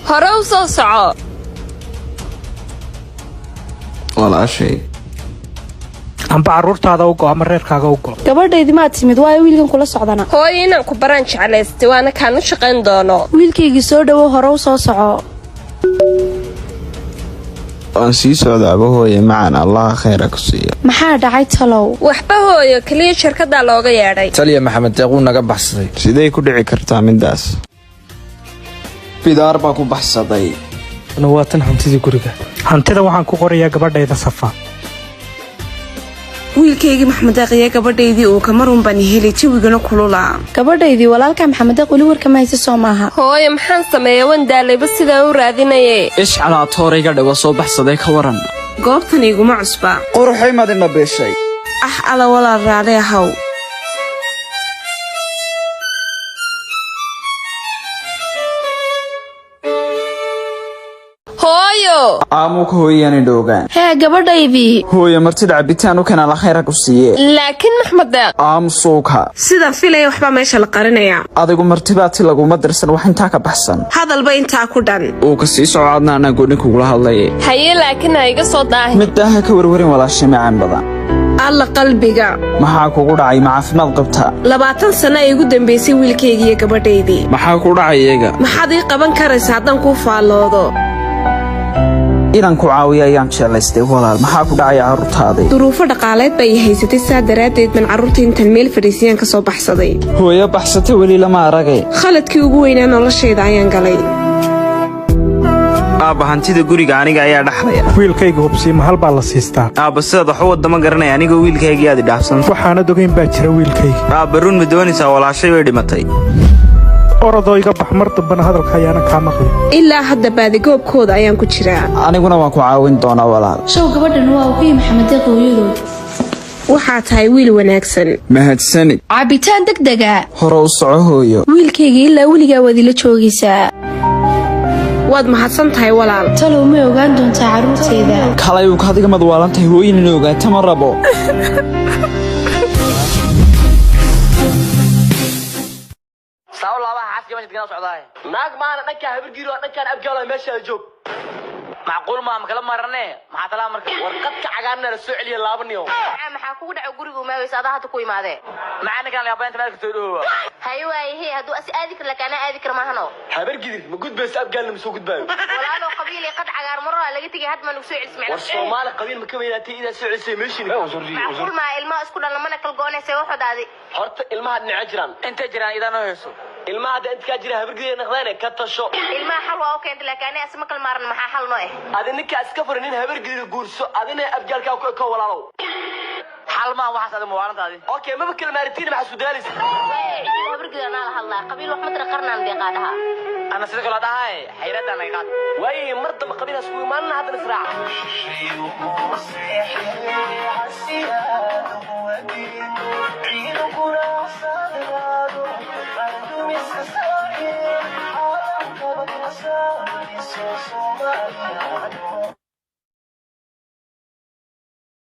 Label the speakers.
Speaker 1: هرو صوصعو
Speaker 2: ولا شيء
Speaker 3: amba carruurtaada u go'o ama reerkaaga u go'o
Speaker 4: gabadhaydii ma timid waayo wiilkan kula socdana
Speaker 1: hooyo inaan ku baraan jeclaystay waana kaan u shaqayn doono
Speaker 4: wiilkaygii soo dhawo hore u soo soco
Speaker 2: aan sii socdaaba hooye macaan allah khayra ku siiyo
Speaker 4: maxaa dhacay talow
Speaker 1: waxba hooyo kaliya shirkada looga yeedhay
Speaker 5: taliya maxamed deequu naga baxsaday
Speaker 2: sidee ku dhici kartaa midaas bidaar baa ku baxsaday
Speaker 3: waa tan hantidii guriga hantida waxaan ku qorayaa gabadhayda Safa
Speaker 6: wiilkaygii maxamed deeqiye gabadhaydii uu kamarun baan helay jawigana kulula
Speaker 4: gabadhaydii walaalka maxamed deeq wali warka ma hayso soo maaha
Speaker 1: hooyo maxaan sameeyaa wandaalayba sidaan u raadinayay
Speaker 5: ishcala toorayga dhawa soo baxsaday ka waran
Speaker 6: goobtan iguma cusba
Speaker 2: quruxay madina beeshay
Speaker 6: ala walaal raale ahaw
Speaker 1: hooyo
Speaker 2: aamu ka hooyani dhoogaan
Speaker 4: hee gabadhaydii
Speaker 2: hooyo martida cabitaan u kana la khayra ku siiye
Speaker 1: laakiin maxamed deeq
Speaker 2: aamu suuka
Speaker 6: sida filaya waxba meesha la qarinaya
Speaker 2: adigu martibaati laguma dirsan wax intaa ka baxsan
Speaker 6: hadalba intaa ku dhan
Speaker 2: uu ka sii socodna anaa gooni kugula hadlayay
Speaker 1: haye laakiin ha iga soo daahin
Speaker 2: midaaha ka warwarin walaashay macaan badan
Speaker 6: alla qalbiga
Speaker 2: maxaa kugu dhacay ma caafimaad qabtaa
Speaker 6: 20 sano ay ugu dambeysay wiilkaygii iyo gabadhaydii
Speaker 2: maxaa ku dhacay iyaga
Speaker 6: maxaad ii qaban karaysaa haddaan kuu faalloodo
Speaker 2: inaan ku caawiyo ayaan jeclaystay walaal maxaa ku dhacay carruurtaadii
Speaker 6: duruufo dhaqaaleed bay haysatay saa daraaddeed ban carruurta intan meel fadhiisiyaan ka soo baxsaday
Speaker 2: hooyo baxsatay weli lama aragay
Speaker 6: khaladkii ugu weynaa noloshayda ayaan galay
Speaker 7: aabba hantida guriga aniga ayaa dhaxlaya
Speaker 3: wiilkayga hubsiima hal baa la siistaa
Speaker 7: aabba sidaad wax u wadama garanaya anigoo wiilkaygii aad idhaafsan
Speaker 3: waxaanad ogeyn baa jira wiilkayga
Speaker 7: aabba run ma doonaysaa walaashay bay dhimatay
Speaker 3: orodoo iga bax mar dambana hadalka ayaana kaa maqlin
Speaker 6: ilaa hadda baadigoobkooda ayaan ku jiraa
Speaker 2: aniguna waan ku caawin doonaa walaal
Speaker 4: show gabadhan waa ugu maxamed deeq hooyadood
Speaker 6: waxaa tahay wiil wanaagsan
Speaker 2: mahadsanid
Speaker 4: cabitaan degdega
Speaker 2: hore u soco hooyo
Speaker 4: wiilkaygii ilaa weligaa waad ila joogaysaa
Speaker 6: waad mahadsan tahay walaal
Speaker 4: talow ma ogaan doontaa carruurtayda
Speaker 2: kalay uu kaadiga madwaalantahay hooyinina ogaanta ma rabo
Speaker 8: naag maana dhankaa habargiiro dhankaan abgaalo meesha joog macquul ma kala marane maxaa talaa marka warqadka cagaarna la soo celiya laabaniyo
Speaker 9: maxaa kugu dhaco guriga uma weys adaa hadda ku imaade
Speaker 8: macana kan yaabaynta meel ka soo dhawaa
Speaker 9: hay waaye haduu as aadi kar lakaana aadi kar maahano
Speaker 8: habargidir ma gudbaysa abgaalna ma soo gudbaayo
Speaker 9: walaalo qabiil qad cagaar maro laga tagay had ma lagu soo celis
Speaker 8: war Soomaali qabiil ma ka weynaatay ida soo celisay meeshin
Speaker 9: macquul ma ilmaha isku dhalamana kal gooneysay waxodaadi
Speaker 8: horta ilmaha dhinaca jiraan inta jiraan idaan heeso ilmaha hadda inta ka jira habargidir naqdaan ka tasho
Speaker 9: ilmaha xal waa oo keenta lakaana asma kal maaran maxaa xal noo
Speaker 8: adina ka iska furnin habargidir guurso adina abgaalka ka walaalo xal ma waxa saad muwaarantaadi okay ma kala maaritiin ma xasuudaalis
Speaker 9: habargidir ana la hadlaa qabiil wax madra qarnaan deeqadaha
Speaker 8: ana sidoo kale dhahay xayradan ay qaad way martaba qabiilaas ku imaanna hadda israac ciiduna